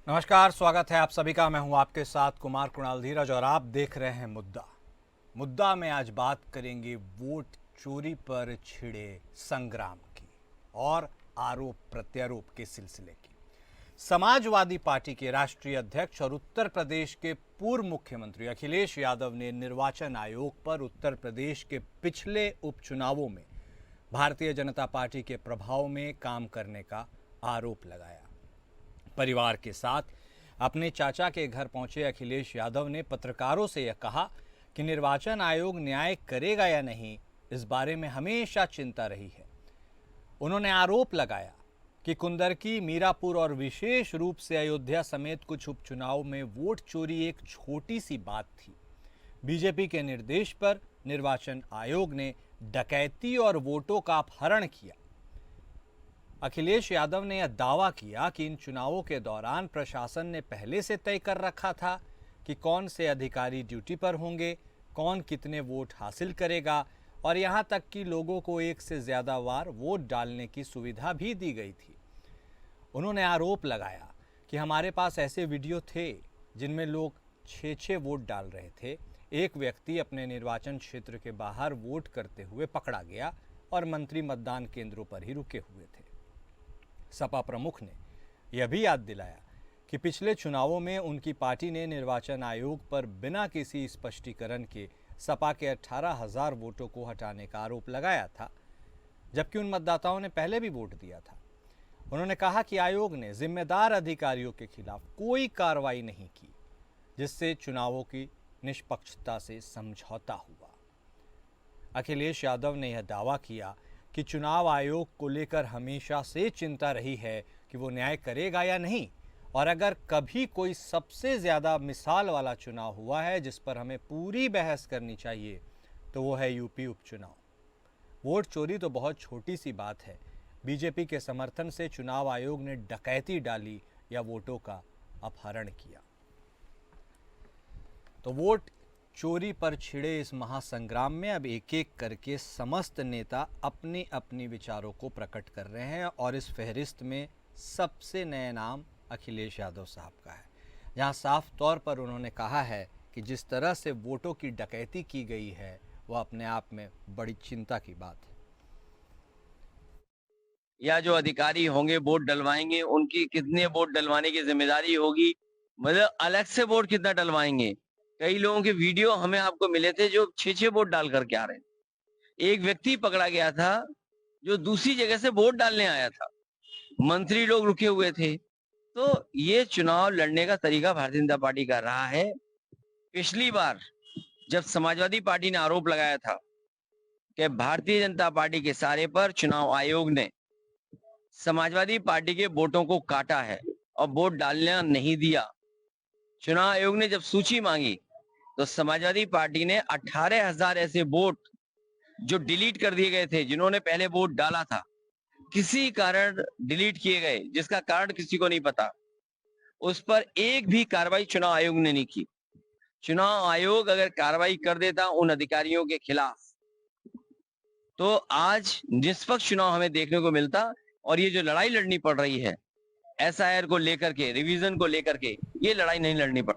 नमस्कार, स्वागत है आप सभी का। मैं हूं आपके साथ कुमार कुणाल धीरज और आप देख रहे हैं मुद्दा में आज बात करेंगे वोट चोरी पर छिड़े संग्राम की और आरोप प्रत्यारोप के सिलसिले की। समाजवादी पार्टी के राष्ट्रीय अध्यक्ष और उत्तर प्रदेश के पूर्व मुख्यमंत्री अखिलेश यादव ने निर्वाचन आयोग पर उत्तर प्रदेश के पिछले उपचुनावों में भारतीय जनता पार्टी के प्रभाव में काम करने का आरोप लगाया। परिवार के साथ अपने चाचा के घर पहुंचे अखिलेश यादव ने पत्रकारों से यह कहा कि निर्वाचन आयोग न्याय करेगा या नहीं, इस बारे में हमेशा चिंता रही है। उन्होंने आरोप लगाया कि कुंदरकी, मीरापुर और विशेष रूप से अयोध्या समेत कुछ उपचुनाव में वोट चोरी एक छोटी सी बात थी। बीजेपी के निर्देश पर निर्वाचन आयोग ने डकैती और वोटों का अपहरण किया। अखिलेश यादव ने यह दावा किया कि इन चुनावों के दौरान प्रशासन ने पहले से तय कर रखा था कि कौन से अधिकारी ड्यूटी पर होंगे, कौन कितने वोट हासिल करेगा और यहां तक कि लोगों को एक से ज़्यादा बार वोट डालने की सुविधा भी दी गई थी। उन्होंने आरोप लगाया कि हमारे पास ऐसे वीडियो थे जिनमें लोग 6-6 वोट डाल रहे थे। एक व्यक्ति अपने निर्वाचन क्षेत्र के बाहर वोट करते हुए पकड़ा गया और मंत्री मतदान केंद्रों पर ही रुके हुए थे। सपा प्रमुख ने यह भी याद दिलाया कि पिछले चुनावों में उनकी पार्टी ने निर्वाचन आयोग पर बिना किसी स्पष्टीकरण के सपा के 18,000 वोटों को हटाने का आरोप लगाया था, जबकि उन मतदाताओं ने पहले भी वोट दिया था। उन्होंने कहा कि आयोग ने जिम्मेदार अधिकारियों के खिलाफ कोई कार्रवाई नहीं की, जिससे चुनावों की निष्पक्षता से समझौता हुआ। अखिलेश यादव ने यह दावा किया कि चुनाव आयोग को लेकर हमेशा से चिंता रही है कि वो न्याय करेगा या नहीं, और अगर कभी कोई सबसे ज़्यादा मिसाल वाला चुनाव हुआ है जिस पर हमें पूरी बहस करनी चाहिए तो वो है यूपी उपचुनाव। वोट चोरी तो बहुत छोटी सी बात है। बीजेपी के समर्थन से चुनाव आयोग ने डकैती डाली या वोटों का अपहरण किया। तो वोट चोरी पर छिड़े इस महासंग्राम में अब एक एक करके समस्त नेता अपने अपने विचारों को प्रकट कर रहे हैं और इस फहरिस्त में सबसे नया नाम अखिलेश यादव साहब का है, जहां साफ तौर पर उन्होंने कहा है कि जिस तरह से वोटों की डकैती की गई है वह अपने आप में बड़ी चिंता की बात है। या जो अधिकारी होंगे वोट डलवाएंगे, उनकी कितने वोट डलवाने की जिम्मेदारी होगी, मतलब अलग से वोट कितना डलवाएंगे। कई लोगों के वीडियो हमें आपको मिले थे जो 6-6 वोट डाल करके आ रहे हैं। एक व्यक्ति पकड़ा गया था जो दूसरी जगह से वोट डालने आया था, मंत्री लोग रुके हुए थे। तो ये चुनाव लड़ने का तरीका भारतीय जनता पार्टी का रहा है। पिछली बार जब समाजवादी पार्टी ने आरोप लगाया था कि भारतीय जनता पार्टी के इशारे पर चुनाव आयोग ने समाजवादी पार्टी के वोटों को काटा है और वोट डालना नहीं दिया, चुनाव आयोग ने जब सूची मांगी तो समाजवादी पार्टी ने 18,000 ऐसे वोट जो डिलीट कर दिए गए थे, जिन्होंने पहले वोट डाला था, किसी कारण डिलीट किए गए, जिसका कारण किसी को नहीं पता, उस पर एक भी कार्रवाई चुनाव आयोग ने नहीं की। चुनाव आयोग अगर कार्रवाई कर देता उन अधिकारियों के खिलाफ तो आज निष्पक्ष चुनाव हमें देखने को मिलता। और ये जो लड़ाई लड़नी पड़ रही है एसआईआर को लेकर के, रिवीजन को लेकर के, ये लड़ाई नहीं लड़नी पड़।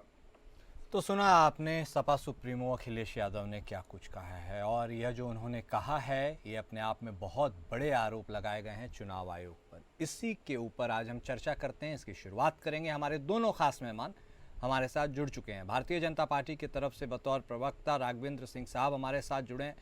तो सुना आपने सपा सुप्रीमो अखिलेश यादव ने क्या कुछ कहा है, और यह जो उन्होंने कहा है ये अपने आप में बहुत बड़े आरोप लगाए गए हैं चुनाव आयोग पर। इसी के ऊपर आज हम चर्चा करते हैं। इसकी शुरुआत करेंगे। हमारे दोनों खास मेहमान हमारे साथ जुड़ चुके हैं। भारतीय जनता पार्टी की तरफ से बतौर प्रवक्ता राघवेंद्र सिंह साहब हमारे साथ जुड़े हैं।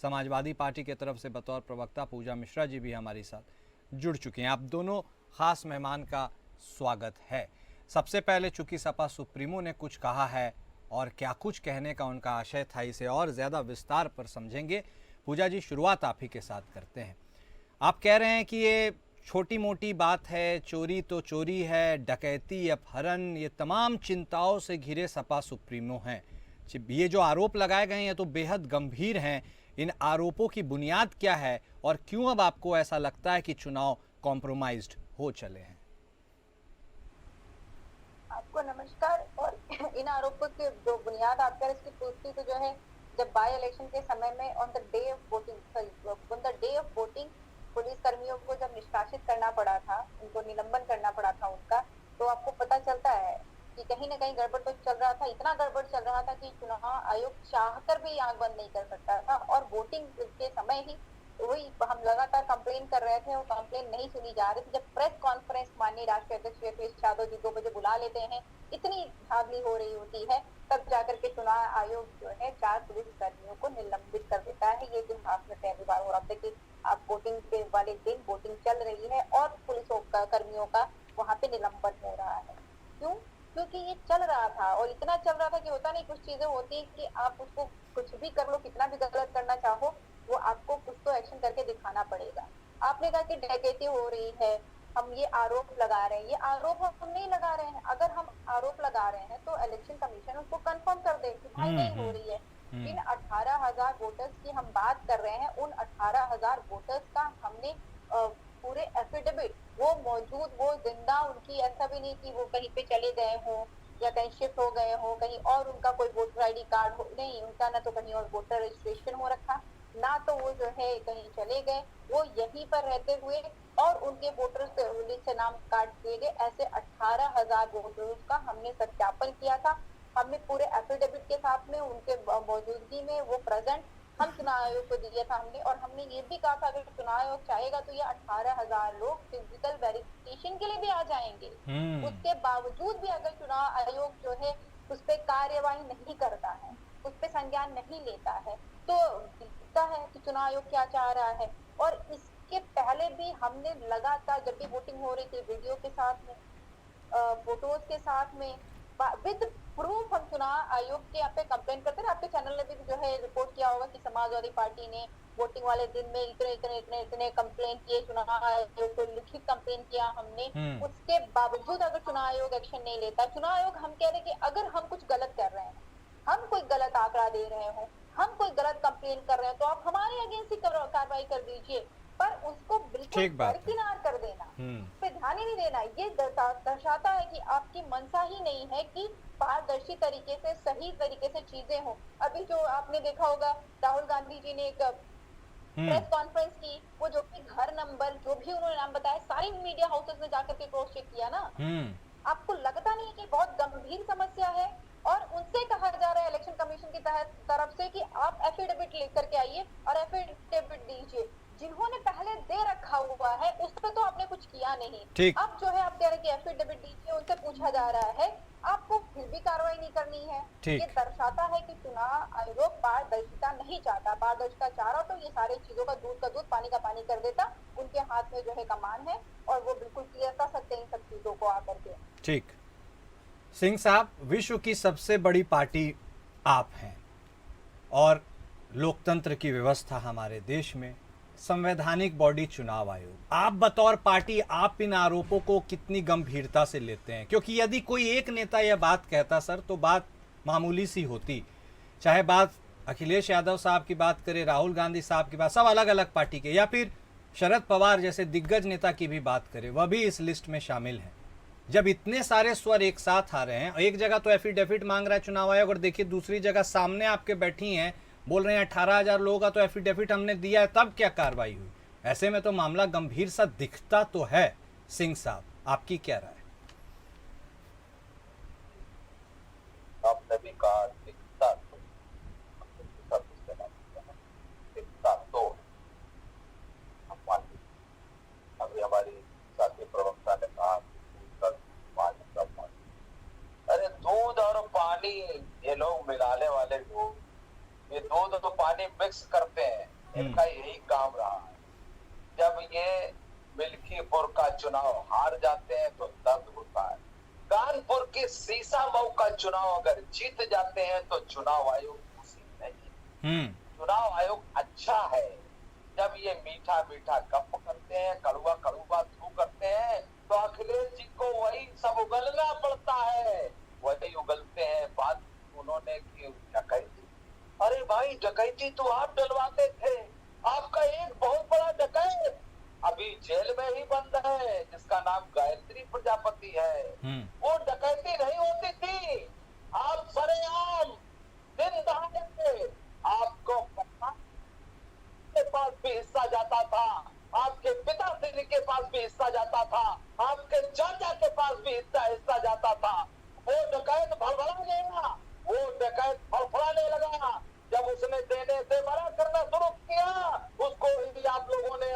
समाजवादी पार्टी की तरफ से बतौर प्रवक्ता पूजा मिश्रा जी भी हमारे साथ जुड़ चुके हैं। आप दोनों खास मेहमान का स्वागत है। सबसे पहले चूंकि सपा सुप्रीमो ने कुछ कहा है और क्या कुछ कहने का उनका आशय था, इसे और ज़्यादा विस्तार पर समझेंगे। पूजा जी, शुरुआत आप ही के साथ करते हैं। आप कह रहे हैं कि ये छोटी मोटी बात है, चोरी तो चोरी है, डकैती, अपहरण, ये तमाम चिंताओं से घिरे सपा सुप्रीमो हैं। ये जो आरोप लगाए गए हैं तो बेहद गंभीर हैं। इन आरोपों की बुनियाद क्या है और क्यों अब आपको ऐसा लगता है कि चुनाव कॉम्प्रोमाइज्ड हो चले हैं? आपको नमस्कार। और इन आरोपों की जो बुनियाद आप कर इसकी पुष्टि तो जो है, जब बाय इलेक्शन के समय में on the day of voting police कर्मियों को जब निष्कासित करना पड़ा था, उनको निलंबन करना पड़ा था उनका, तो आपको पता चलता है कि कहीं ना कहीं गड़बड़ तो चल रहा था, इतना गड़बड़ चल रहा था कि चुनाव आयोग चाहकर भी आंख बंद नहीं कर सकता था। और वोटिंग के समय ही वही हम लगातार कंप्लेन कर रहे थे, वो कंप्लेन नहीं सुनी जा रही थी। जब प्रेस कॉन्फ्रेंस माननीय राष्ट्रीय अध्यक्ष अखिलेश यादव जी 2 बजे बुला लेते हैं, इतनी धांधली हो रही होती है, तब जाकर के चुनाव आयोग जो है 4 पुलिस कर्मियों को निलंबित कर देता है। ये इतिहास में पहली बार हो रहा है। देखिए, आप वोटिंग के वाले दिन वोटिंग चल रही है और पुलिस कर्मियों का वहां पे निलंबन हो रहा है। क्यों? क्योंकि ये चल रहा था, और इतना चल रहा था कि होता नहीं, कुछ चीजें होती है कि आप उसको कुछ भी कर लो, कितना भी गलत करना चाहो, वो आपको कुछ तो एक्शन करके दिखाना पड़ेगा। आपने कहा कि डकैती हो रही है, हम ये आरोप लगा रहे हैं, ये आरोप हम नहीं लगा रहे हैं। अगर हम आरोप लगा रहे हैं तो इलेक्शन कमीशन उसको कंफर्म कर दे कि भाई नहीं हो रही है। जिन 18,000 वोटर्स की हम बात कर रहे हैं, उन 18,000 वोटर्स का हमने पूरे एफिडेविट वो मौजूद, वो जिंदा, उनकी ऐसा भी नहीं कि वो कहीं पे चले गए हों या कहीं शिफ्ट हो गए हों, कहीं और उनका कोई वोटर आईडी कार्ड हो, नहीं, उनका ना तो कहीं और वोटर रजिस्ट्रेशन हो रखा, ना तो वो जो है कहीं चले गए, वो यहीं पर रहते हुए और उनके वोटर्स लिस्ट से नाम काट दिए गए। ऐसे 18,000 वोटर्स का हमने सत्यापन किया था। हमने पूरे एफिडेविट के साथ में उनके मौजूदगी में वो प्रेजेंट हम चुनाव आयोग को दिया था हमने। और हमने ये भी कहा था अगर चुनाव आयोग चाहेगा तो ये 18,000 लोग फिजिकल वेरिफिकेशन के लिए भी आ जाएंगे। उसके बावजूद भी अगर चुनाव आयोग जो है उस पर कार्यवाही नहीं करता है, उस पर संज्ञान नहीं लेता है, तो दिखता है कि चुनाव आयोग क्या चाह रहा है। और इसके पहले भी हमने लगातार, जब भी वोटिंग हो रही थी, वीडियो के साथ में, फोटोज के साथ में, विद प्रूफ हम चुनाव आयोग के यहाँ पे कंप्लेन करते हैं। आपके चैनल ने भी जो है रिपोर्ट किया होगा कि समाजवादी पार्टी ने वोटिंग वाले दिन में इतने कंप्लेन किए, चुनाव आयोग को लिखित कंप्लेन किया हमने। उसके बावजूद अगर चुनाव आयोग एक्शन नहीं लेता, चुनाव आयोग, हम कह रहे कि अगर हम कुछ गलत कर रहे हैं, हम कोई गलत आंकड़ा दे रहे हो, हम कोई गलत कंप्लेन कर रहे हैं, तो आप हमारे अगेंस्ट ही कार्रवाई कर दीजिए, पर उसको बिल्कुल दरकिनार कर देना, पे ध्यान ही नहीं देना। ये दर्शाता है कि आपकी मंशा ही नहीं है कि पारदर्शी तरीके से, सही तरीके से चीजें हो। अभी जो आपने देखा होगा, राहुल गांधी जी ने एक प्रेस कॉन्फ्रेंस की, वो जो भी घर नंबर जो भी उन्होंने नाम बताया, सारी मीडिया हाउसेस में जाकर के क्रॉस चेक किया ना। आपको लगता नहीं कि बहुत गंभीर समस्या है? और उनसे कहा जा रहा है इलेक्शन कमीशन की तरफ से कि आप एफिडेविट लेकर के आइए और एफिडेविट दीजिए। जिन्होंने पहले दे रखा हुआ है उस पर तो आपने कुछ किया नहीं। अब जो है आप कह रहे हैं कि एफिडेविट दीजिए, उनसे पूछा जा रहा है, आपको फिर भी कार्रवाई नहीं करनी है। ये दर्शाता है कि चुनाव आयोग पारदर्शिता नहीं चाहता। पारदर्शिता चाह रहा तो ये सारी चीजों का दूध पानी का पानी कर देता। उनके हाथ में जो है कमान है और वो बिल्कुल क्लियर कर सकते हैं इन सब चीजों को आकर के। ठीक, सिंह साहब, विश्व की सबसे बड़ी पार्टी आप हैं और लोकतंत्र की व्यवस्था हमारे देश में, संवैधानिक बॉडी चुनाव आयोग, आप बतौर पार्टी आप इन आरोपों को कितनी गंभीरता से लेते हैं? क्योंकि यदि कोई एक नेता यह बात कहता सर तो बात मामूली सी होती, चाहे बात अखिलेश यादव साहब की बात करें, राहुल गांधी साहब की बात, सब अलग अलग पार्टी के, या फिर शरद पवार जैसे दिग्गज नेता की भी बात करें, वह भी इस लिस्ट में शामिल हैं। जब इतने सारे स्वर एक साथ आ रहे हैं, एक जगह तो एफिडेविट मांग रहा है चुनाव आयोग और देखिए दूसरी जगह सामने आपके बैठी हैं, बोल रहे हैं 18,000 लोगों का तो एफिडेविट हमने दिया है, तब क्या कार्रवाई हुई? ऐसे में तो मामला गंभीर सा दिखता तो है। सिंह साहब, आपकी क्या राय? आपने भी कहा दिखता तो अभी हमारी साथी प्रवक्ता ने कहा अरे दूध और पानी ये लोग मिलाने वाले लोग, ये दूध और पानी मिक्स करते हैं, इनका यही काम रहा है। जब ये मिल्कीपुर का चुनाव हार जाते हैं तो दर्द होता है। कानपुर के सीसामऊ का चुनाव अगर जीत जाते हैं तो चुनाव आयोग खुशी नहीं। चुनाव आयोग अच्छा है जब ये मीठा मीठा गप करते हैं, कड़ुआ कड़ुआ थू करते हैं, तो अखिलेश जी को वही सब उगलना पड़ता है, वही उगलते हैं। बात उन्होंने की डकैती, अरे भाई डकैती तो आप डलवाते थे, आपका एक बहुत बड़ा डकैत अभी जेल में ही बंद है जिसका नाम गायत्री प्रजापति है। वो डकैती नहीं होती थी, आप सरेआम दिन दहाड़े आपको के पास भी हिस्सा जाता था, आपके पिता श्री के पास पास भी हिस्सा जाता था, आपके चाचा के पास भी हिस्सा जाता था। वो डकैत फड़फड़ा गया, वो डकैत फड़फड़ाने लगा जब उसने देने से मना करना शुरू किया। उसको ही आप लोगों ने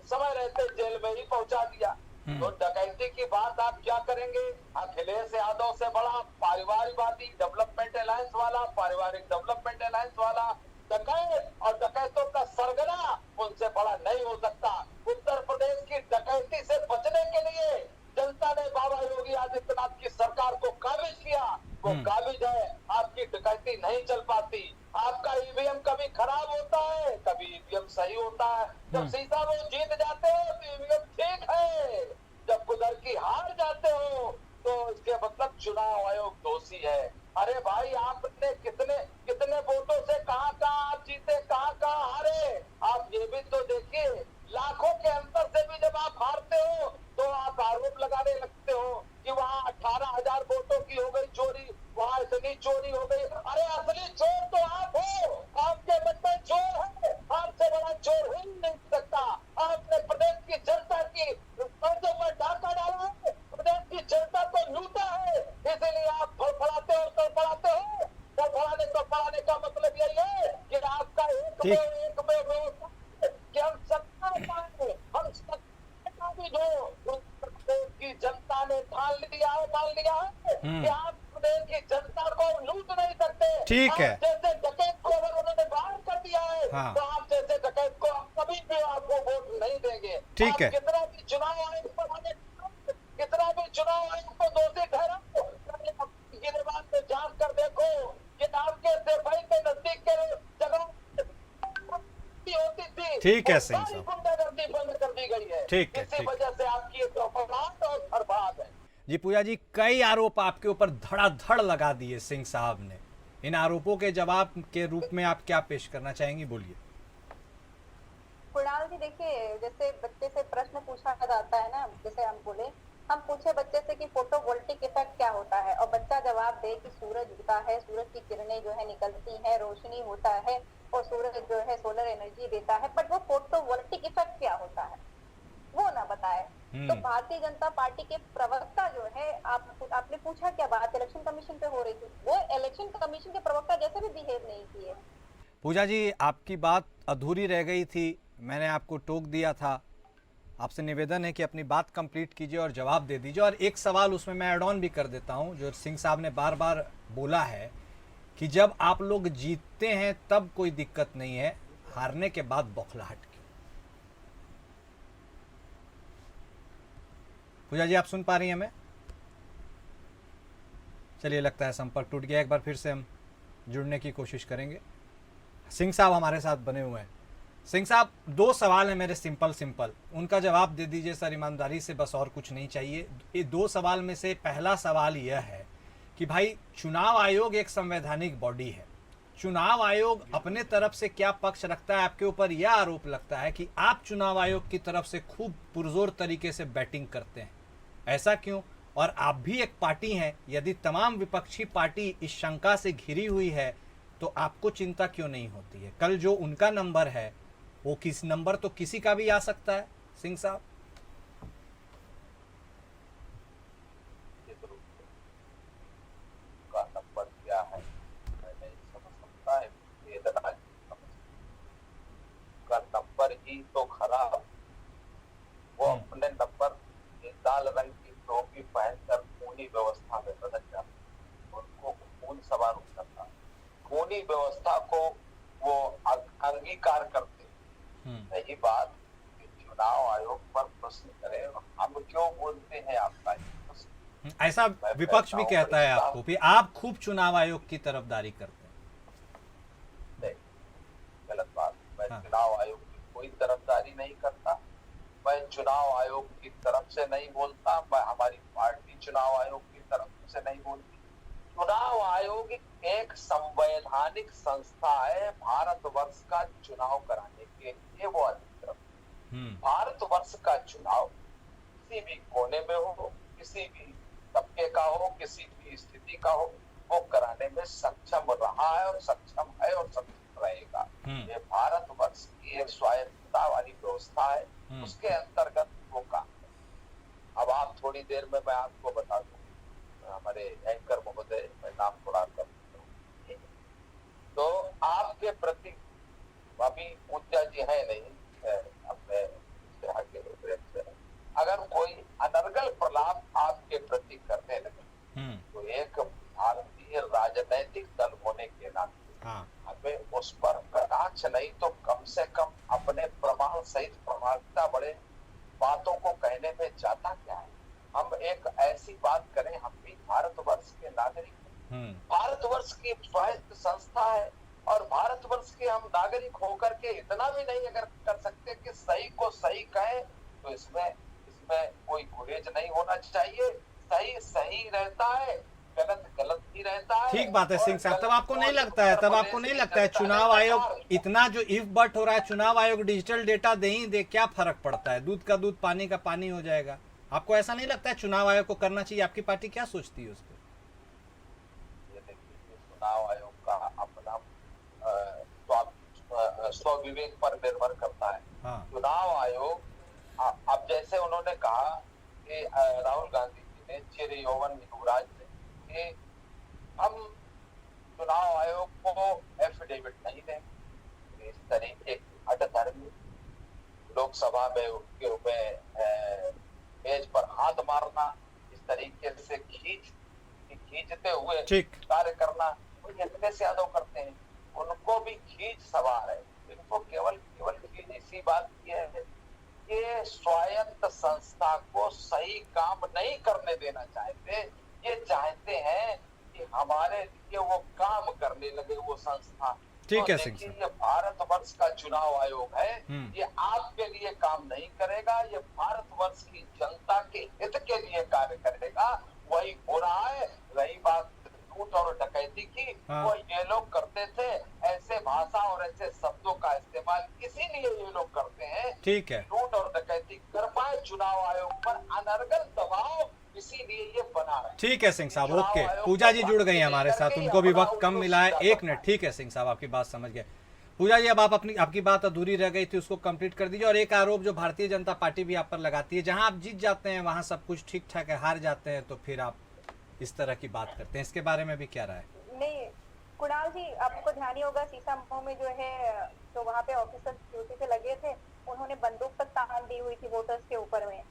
समय रहते जेल में ही पहुंचा दिया। तो डकैती की बात आप क्या करेंगे? अखिलेश यादव से बड़ा पारिवारिकवादी, डेवलपमेंट अलायंस वाला, पारिवारिक डेवलपमेंट अलायंस वाला डकैत और डकैतों का सरगना उनसे बड़ा नहीं हो सकता। उत्तर प्रदेश की डकैती से बचने के लिए जनता ने बाबा योगी आदित्यनाथ की सरकार को काबिज किया। वो काबिज है, आपकी डकैती नहीं चल पाती। आपका ईवीएम कभी खराब होता है, कभी ईवीएम सही होता है। जब सीधा वो जीत जाते हो तो ईवीएम ठीक है, जब कुदर की हार जाते हो तो इसके मतलब चुनाव आयोग दोषी है। अरे भाई, आपने कितने कितने वोटों से कहां आप जीते, कहां हारे? आप ये भी तो देखिए, लाखों के अंतर से भी जब आप हारते हो तो आप आरोप लगाने लगते हो कि वहाँ 18,000 वोटों की हो गई चोरी, वहाँ इतनी चोरी हो गई। अरे असली चोर तो आप हो, आपके मन में चोर है, आपसे बड़ा चोर हो ही नहीं सकता। आपने प्रदेश की जनता की कर्जों पर डाका डाला है, प्रदेश की जनता को लूटा है, इसीलिए आप फड़फड़ाते और तड़फड़ाते हो। फड़फड़ाने का मतलब यही है कि आपका एक में व्यवस्था कि हम सत्ता पाएंगे, हम सत्ता भी जो की जनता ने मान लिया है कि आप प्रदेश की जनता को लूट नहीं सकते। ठीक है। जैसे डकैत को अगर उन्होंने बाहर कर दिया है, हाँ। तो आप जैसे डकैत को कभी भी आपको वोट नहीं देंगे। ठीक है। कितना भी चुनाव आयोग पर कितना भी चुनाव आयोग को दोषी ठहराओ, गिरबान में जांच कर देखो कि आपके सिपाही के नजदीक के जगह होती थी, ठीक है वो सिंह सारी साहब। गुंडागर्दी बंद कर दी गई है। ठीक है, इसी ठीक। वजह से आपकी एक अपराध और बर्बाद है। जी पूजा जी, कई आरोप आपके ऊपर धड़ाधड़ लगा दिए सिंह साहब ने। इन आरोपों के जवाब के रूप में आप क्या पेश करना चाहेंगी, बोलिए। कुणाल जी, देखिए, जैसे बच्चे से प्रश्न पूछा जाता है ना, जैसे हम पूछे बच्चे से कि फोटोवोल्टिक इफेक्ट क्या होता है, और बच्चा जवाब दे कि सूरज उगता है, सूरज की किरणें जो है निकलती है, रोशनी होता है और सूरज जो है सोलर एनर्जी देता है, बट वो फोटोवोल्टिक इफेक्ट क्या होता है वो ना बताए। तो भारतीय जनता पार्टी के प्रवक्ता जो है, आपने पूछा क्या बात इलेक्शन कमीशन पे हो रही थी, वो इलेक्शन कमीशन के प्रवक्ता जैसे भी बिहेव नहीं किए। पूजा जी, आपकी बात अधूरी रह गई थी, मैंने आपको टोक दिया था। आपसे निवेदन है कि अपनी बात कंप्लीट कीजिए और जवाब दे दीजिए। और एक सवाल उसमें मैं ऐड ऑन भी कर देता हूं, जो सिंह साहब ने बार बार बोला है कि जब आप लोग जीतते हैं तब कोई दिक्कत नहीं है, हारने के बाद बौखलाहट क्यों? पूजा जी, आप सुन पा रही हैं हमें? चलिए, लगता है संपर्क टूट गया। एक बार फिर से हम जुड़ने की कोशिश करेंगे। सिंह साहब हमारे साथ बने हुए हैं। सिंह साहब, दो सवाल हैं मेरे, सिंपल, उनका जवाब दे दीजिए सर, ईमानदारी से, बस और कुछ नहीं चाहिए। ये दो सवाल में से पहला सवाल यह है कि भाई, चुनाव आयोग एक संवैधानिक बॉडी है, चुनाव आयोग अपने तरफ से क्या पक्ष रखता है? आपके ऊपर यह आरोप लगता है कि आप चुनाव आयोग की तरफ से खूब पुरजोर तरीके से बैटिंग करते हैं, ऐसा क्यों? और आप भी एक पार्टी हैं, यदि तमाम विपक्षी पार्टी इस शंका से घिरी हुई है तो आपको चिंता क्यों नहीं होती है? कल जो उनका नंबर है वो किस नंबर तो किसी का भी आ सकता है। सिंह साहब, का नंबर क्या है मैं नहीं समझ सकता है। वेदना का नंबर ही तो खराब, वो अपने नंबर लाल रंग की टोपी पहनकर खूनी व्यवस्था में बदल जाते, उनको खून सवार करता, खूनी व्यवस्था को वो अंगीकार करते। यही बात चुनाव आयोग पर प्रश्न करें, हम क्यों बोलते हैं आपका ऐसा विपक्ष भी कहता है आपको कि आप खूब चुनाव आयोग की तरफदारी करते हैं। नहीं, गलत बात। मैं चुनाव आयोग की कोई तरफदारी नहीं करता, मैं चुनाव आयोग की तरफ से नहीं बोलता, मैं हमारी पार्टी चुनाव आयोग की तरफ से नहीं बोलती। चुनाव आयोग एक संवैधानिक संस्था है, भारतवर्ष का चुनाव कराने के लिए वो अधिकृत। भारतवर्ष का चुनाव किसी भी कोने में हो, किसी भी तबके का हो, किसी भी स्थिति का हो, वो कराने में सक्षम रहा है और सक्षम है और सक्षम रहेगा। ये भारतवर्ष की एक स्वायत्तता वाली व्यवस्था है, उसके अंतर्गत वो काम थोड़ी देर में मैं आपको बता दूं, हमारे एंकर महोदय, मैं नाम थोड़ा कर देता हूं। तो आपके प्रति अभी मुद्दा जी है नहीं अपने आगे से, अगर कोई अनर्गल प्रलाप आपके प्रति करने लगे तो एक भारतीय राजनैतिक दल होने के नाते हमें उस पर कटाक्ष नहीं तो कम से कम अपने प्रमाण सहित प्रमाणिकता बड़े बातों को कहने में जाता क्या है। हम एक ऐसी बात करें, हम भी भारतवर्ष के नागरिक हैं, भारतवर्ष की स्वायत्त संस्था है और भारतवर्ष के हम नागरिक होकर के इतना भी नहीं अगर कर सकते कि सही को सही कहें, तो इसमें कोई गुरेज नहीं होना चाहिए। सही सही रहता है, गलत गलत ही रहता है। ठीक बात है सिंह साहब, तब आपको नहीं लगता है चुनाव आयोग इतना जो इफ बट हो रहा है, चुनाव आयोग डिजिटल डेटा दे ही दे, क्या फर्क पड़ता है, दूध का दूध पानी का पानी हो जाएगा। आपको ऐसा नहीं लगता है चुनाव आयोग को करना चाहिए? आपकी पार्टी क्या सोचती है उस पर? चुनाव आयोग का अपना स्व विवेक पर निर्भर करता है। चुनाव आयोग अब जैसे उन्होंने कहा कि राहुल गांधी जी ने, चिर यौवन युवराज ने, कि हम चुनाव आयोग को एफिडेविट नहीं देंगे। इस तरीके की अटधर्मी लोकसभा में उनके मेज पर हाथ मारना, इस तरीके से खींचते हुए कार्य करना, वो अखिलेश यादव करते हैं, उनको भी खींच सवार है। इनको केवल खींच इसी बात की है, ये स्वायत्त संस्था को सही काम नहीं करने देना चाहते। ये चाहते हैं कि हमारे लिए वो काम करने लगे वो संस्था। ठीक है तो सिंह देखिए, ये भारतवर्ष का चुनाव आयोग है, ये आपके लिए काम नहीं करेगा, ये भारतवर्ष की जनता के हित के लिए कार्य करेगा। वही हो रहा है। रही बात लूट और डकैती की, वो ये लोग करते थे, ऐसे भाषा और ऐसे शब्दों का इस्तेमाल इसीलिए ये लोग करते हैं, ठीक है, लूट और डकैती कर पाए। चुनाव आयोग पर अनर्गल दबाव इसीलिए ये बना रहे। ठीक है सिंह साहब, ओके। पूजा जी जुड़ गई हमारे साथ, उनको भी वक्त कम मिला है, 1 मिनट। ठीक है सिंह साहब, आपकी बात समझ गए। पूजा जी, अब आप आपकी बात अधूरी रह गई थी, उसको कंप्लीट कर दीजिए। और एक आरोप जो भारतीय जनता पार्टी भी आप पर लगाती है, जहां आप जीत जाते हैं वहां सब कुछ ठीक ठाक है, हार जाते हैं तो फिर आप इस तरह की बात करते हैं, इसके बारे में भी क्या राय? नहीं कुणाल जी, आपको ध्यान ही होगा सीसामऊ में जो है, जो वहाँ पे ऑफिसर ड्यूटी पे लगे थे, उन्होंने बंदूक तक तान दी हुई थी वोटर्स के ऊपर में।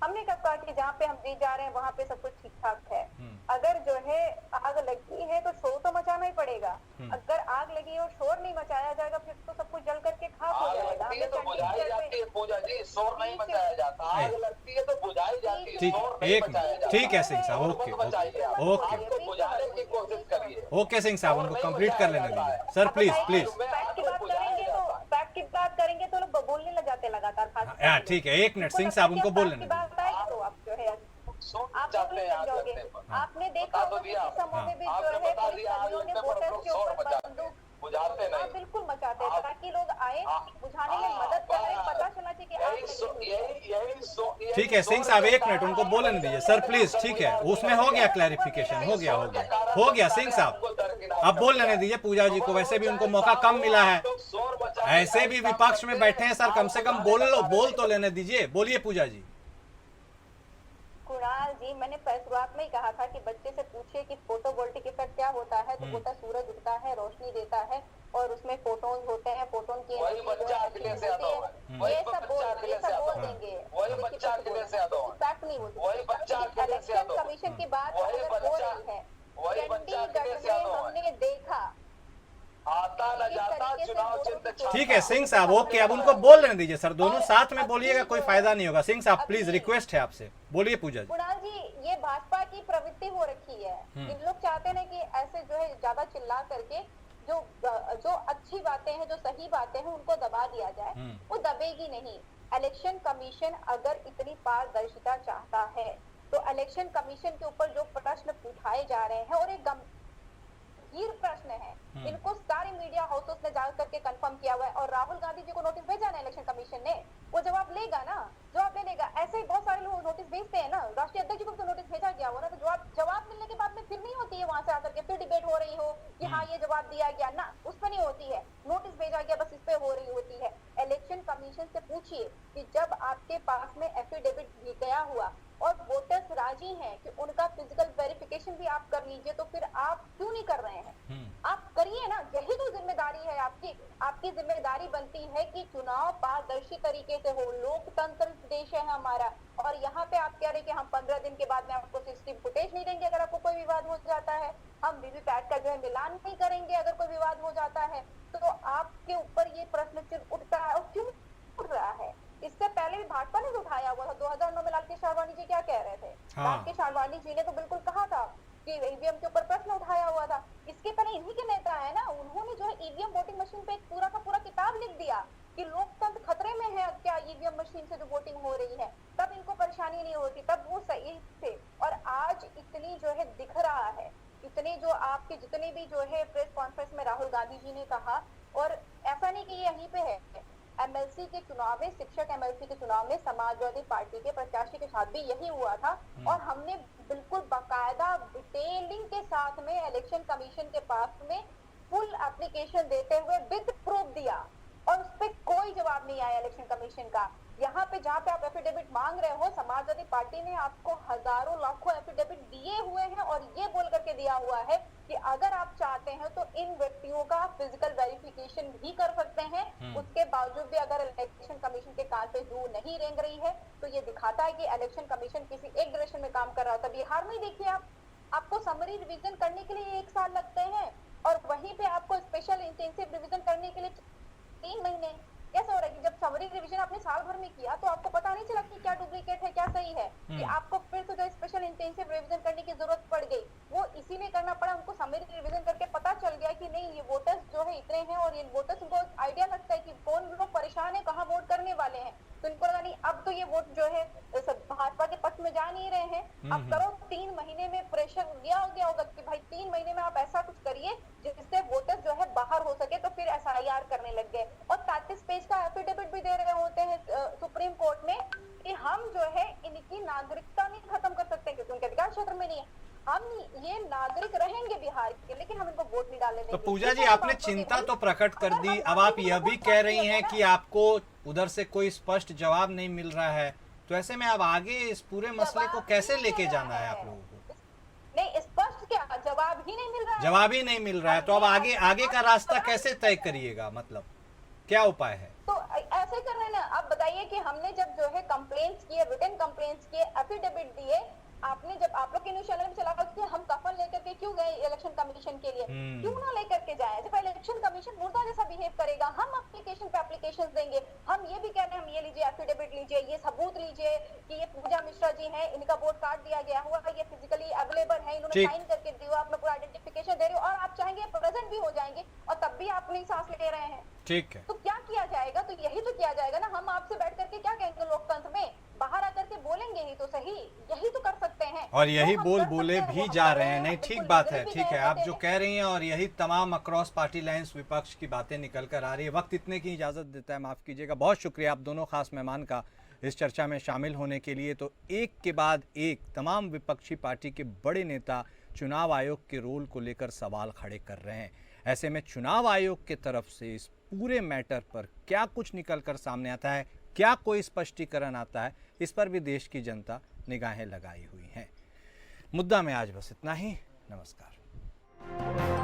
हमने कब कहा कि जहाँ पे हम जीत जा रहे हैं वहाँ पे सब कुछ ठीक ठाक है। अगर जो है आग लगी है तो शोर तो मचाना ही पड़ेगा। अगर आग लगी और शोर नहीं मचाया जाएगा फिर तो सब कुछ जल करके खाक हो जाएगा। तो बुझाई जाती है पूजा जी, शोर नहीं मचाया जाता। आग लगती है तो बुझाई जाती है, शोर नहीं मचाया जाता। ठीक है सिंह साहब, ओके ओके, बुझाने की कोशिश करिए। ओके सिंह साहब, उनको कंप्लीट कर लेने दीजिए सर, प्लीज प्लीज। फैक्ट की बात करेंगे तो लोग बोलने लग जाते लगातार। ठीक है, 1 मिनट सिंह साहब, उनको बोलने दीजिए। तो आप जो है आप बोलने लग जाओगे। आपने देखा होगा कि समूह में भी जो है पुलिसकर्मियों ने वोटर्स के ऊपर बंदूक बुझाते नहीं, बिल्कुल मचाते हैं ताकि लोग आए बुझाने में मदद करें। पता चला चाहिए कि यही ठीक है सिंह साहब, 1 मिनट उनको बोलने दीजिए सर, प्लीज। ठीक है, उसमें हो गया क्लैरिफिकेशन, हो गया सिंह साहब, अब बोल लेने दीजिए पूजा जी को। वैसे भी उनको मौका कम मिला है, ऐसे भी विपक्ष में बैठे हैं सर, कम से कम बोल तो लेने दीजिए। बोलिए पूजा जी। कुणाल जी, मैंने शुरुआत में ही कहा था कि बच्चे से पूछिए कि फोटोवोल्टिक इफेक्ट क्या होता है। तो होता सूरज उगता है, रोशनी देता है और उसमें फोटोन होते हैं, फोटोन की वही बच्चा अखिलेश यादव है, ये सब बोल देंगे, वही बच्चा अखिलेश यादव है, फैक्ट नहीं होती। वही बच्चा अखिलेश यादव है, कमीशन की बात हो रही है, चंडीगढ़ में हमने देखा आता न जाता चुनाव चिन्ह। ठीक है सिंह साहब, ओके, अब उनको बोल लेने दीजिए सर, दोनों साथ में बोलिएगा, कोई फायदा नहीं होगा। सिंह साहब प्लीज, रिक्वेस्ट है आपसे, बोलिए पूजा जी। कुणाल जी, ये भाजपा की प्रवृत्ति हो रखी है। इन लोग चाहते हैं कि ऐसे जो है ज्यादा चिल्ला करके जो अच्छी बातें हैं, जो सही बातें हैं, उनको दबा दिया जाए। वो दबेगी नहीं। इलेक्शन कमीशन अगर इतनी पारदर्शिता चाहता है तो इलेक्शन कमीशन के ऊपर जो प्रश्न उठाए जा रहे हैं, और एक गंभीर प्रश्न है, इनको सारे मीडिया हाउसेस ने जा करके कंफर्म किया हुआ है। और राहुल गांधी जी को नोटिस भेजा ना इलेक्शन कमीशन ने, वो जवाब लेगा ना, जवाब दे देगा। ऐसे ही बहुत सारे लोग नोटिस भेजते हैं ना, राष्ट्रीय अध्यक्ष को तो नोटिस भेजा गया हो ना, तो जवाब मिलने के बाद में फिर नहीं होती है वहां से आकर के फिर डिबेट हो रही हो कि हाँ ये जवाब दिया गया ना, उस पर नहीं होती है। नोटिस भेजा गया बस इस पे हो रही होती है। इलेक्शन कमीशन से पूछिए कि जब आपके पास में एफिडेविट गया हुआ और वोटर्स राजी हैं कि उनका फिजिकल वेरिफिकेशन भी आप कर लीजिए, तो फिर आप क्यों नहीं कर रहे हैं? आप करिए ना, यही तो जिम्मेदारी है आपकी। आपकी जिम्मेदारी बनती है कि चुनाव पारदर्शी तरीके से हो। लोकतंत्र देश है हमारा, और यहाँ पे आप कह रहे हैं कि हम 15 दिन के बाद में आपको सीसीटीवी फुटेज नहीं देंगे अगर आपको कोई विवाद हो जाता है, हम वीवीपैट का जो है मिलान नहीं करेंगे अगर कोई विवाद हो जाता है। तो आपके ऊपर ये प्रश्न चिन्ह उठता है, और क्यों उठ रहा है? इससे पहले भी भाजपा ने उठाया हुआ था। 2009 में लालकृष्ण आडवाणी जी क्या कह रहे थे? लालकृष्ण आडवाणी जी ने तो बिल्कुल कहा था कि ईवीएम के ऊपर प्रश्न उठाया हुआ था। इसके पहले इन्हीं के नेता है ना, उन्होंने जो है ईवीएम वोटिंग मशीन पे एक पूरा का पूरा किताब लिख दिया कि लोकतंत्र खतरे में है क्या ईवीएम मशीन से जो वोटिंग हो रही है। तब इनको परेशानी नहीं होती, तब वो सही थे। और आज इतनी जो है दिख रहा है, इतने जो आपके जितने भी जो है प्रेस कॉन्फ्रेंस में राहुल गांधी जी ने कहा, और ऐसा नहीं कि ये यहीं पे है, एमएलसी के चुनाव में, शिक्षक एमएलसी के चुनाव में समाजवादी पार्टी के प्रत्याशी के साथ भी यही हुआ था। और हमने बिल्कुल बाकायदा डिटेलिंग के साथ में इलेक्शन कमीशन के पास में फुल एप्लीकेशन देते हुए विद प्रूफ दिया, और उस पर कोई जवाब नहीं आया इलेक्शन कमीशन का। यहाँ पे जहाँ पे आप एफिडेविट मांग रहे हो, समाजवादी पार्टी ने आपको हजारों लाखों एफिडेविट दिए हुए हैं, और ये बोल करके दिया हुआ है कि अगर आप चाहते हैं तो इन व्यक्तियों का फिजिकल वेरिफिकेशन भी कर सकते हैं। उसके बावजूद भी अगर इलेक्शन कमीशन के कान पे जू नहीं रेंग रही है, तो ये दिखाता है कि इलेक्शन कमीशन किसी एक डायरेक्शन में काम कर रहा था। बिहार में देखिए आपको समरी रिवीजन करने के लिए 1 साल लगते हैं, और वहीं पे आपको स्पेशल इंटेंसिव रिवीजन करने के लिए 3 महीने। कैसे हो रहा है कि जब समरी रिवीजन आपने साल भर में किया तो आपको पता नहीं चला कि क्या डुप्लीकेट है क्या सही है, कि आपको फिर से जो स्पेशल इंटेंसिव रिवीजन करने की जरूरत पड़ गई। वो इसीलिए करना पड़ा, उनको समरी रिवीजन करके पता चल गया कि नहीं, ये वोटर्स जो है इतने हैं, और ये वोटर्स को आइडिया लगता है कि कौन लोग परेशान है, कहाँ वोट करने वाले हैं। तो इनको लगा नहीं, अब तो ये वोट जो है भाजपा के पक्ष में जा नहीं रहे हैं। अब करो 3 महीने में प्रेशर दिया होगा कि भाई 3 महीने में आप ऐसा कुछ करिए जिससे वोटर्स जो है बाहर हो सके, तो फिर एसआईआर करने लग गए। और 33 पेज का एफिडेविट भी दे रहे होते हैं सुप्रीम कोर्ट में कि हम जो है इनकी नागरिकता नहीं खत्म कर सकते क्योंकि उनके अधिकार क्षेत्र में नहीं है। हम ये नागरिक रहेंगे बिहार के, लेकिन हम इनको वोट नहीं डालने देंगे। तो पूजा जी, आपने चिंता तो प्रकट कर दी, अब आप यह भी कह रही हैं कि आपको उधर से कोई स्पष्ट जवाब नहीं मिल रहा है, तो ऐसे में अब आगे इस पूरे मसले को कैसे लेके जाना है आप लोगों को? नहीं, स्पष्ट क्या, जवाब ही नहीं मिल रहा है। जवाब ही नहीं मिल रहा है, तो अब आगे का रास्ता कैसे तय करिएगा? मतलब क्या उपाय है? तो ऐसे कर रहे हैं ना, आप बताइए कि हमने जब जो है कंप्लेंट्स किए, रिटन कंप्लेंट्स किए, एफिडेविट दिए, आपने जब आप लोग के न्यूज़ चैनल में चला कि हम कफन लेकर के क्यों गए इलेक्शन कमीशन के लिए, क्यों ना लेकर के जाए? जब इलेक्शन कमीशन मुर्दा जैसा बिहेव करेगा, हम एप्लीकेशन पे एप्लीकेशन देंगे। हम ये भी कह रहे हैं, हम ये लीजिए एफिडेविट लीजिए, ये सबूत लीजिए कि ये पूजा मिश्रा जी हैं, इनका वोट कार्ड दिया गया हुआ है, ये फिजिकली अवेलेबल है, इन्होंने साइन करके दिया, आप पूरा आइडेंटिफिकेशन दे रहे हो, और आप चाहेंगे प्रेजेंट भी हो जाएंगे, और तब भी आप नहीं सांस ले रहे हैं। ठीक है, तो क्या किया जाएगा? तो यही तो किया जाएगा ना। हम आपसे बैठ करके क्या कहेंगे लोकतंत्र में? बाहर आकर के बोलेंगे ही तो सही, यही तो कर सकते हैं। और यही तो बोले भी जा रहे हैं। नहीं, ठीक बात है, ठीक है, आप जो कह रही हैं, और यही तमाम अक्रॉस पार्टी लाइंस विपक्ष की बातें निकल कर आ रही है। वक्त इतने की इजाज़त देता है, माफ़ कीजिएगा। बहुत शुक्रिया आप दोनों खास मेहमान का इस चर्चा में शामिल होने के लिए। तो एक के बाद एक तमाम विपक्षी पार्टी के बड़े नेता चुनाव आयोग के रोल को लेकर सवाल खड़े कर रहे हैं। ऐसे में चुनाव आयोग की तरफ से इस पूरे मैटर पर क्या कुछ निकल कर सामने आता है, क्या कोई स्पष्टीकरण आता है, इस पर भी देश की जनता निगाहें लगाई हुई हैं। मुद्दा में आज बस इतना ही। नमस्कार।